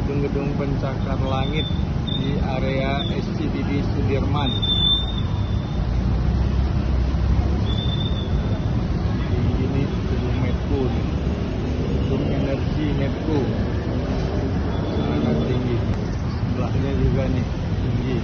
gedung-gedung pencakar langit di area SCBD Sudirman. Ini gedung Medco, gedung energi Medco, sangat tinggi. Sebelahnya juga nih tinggi.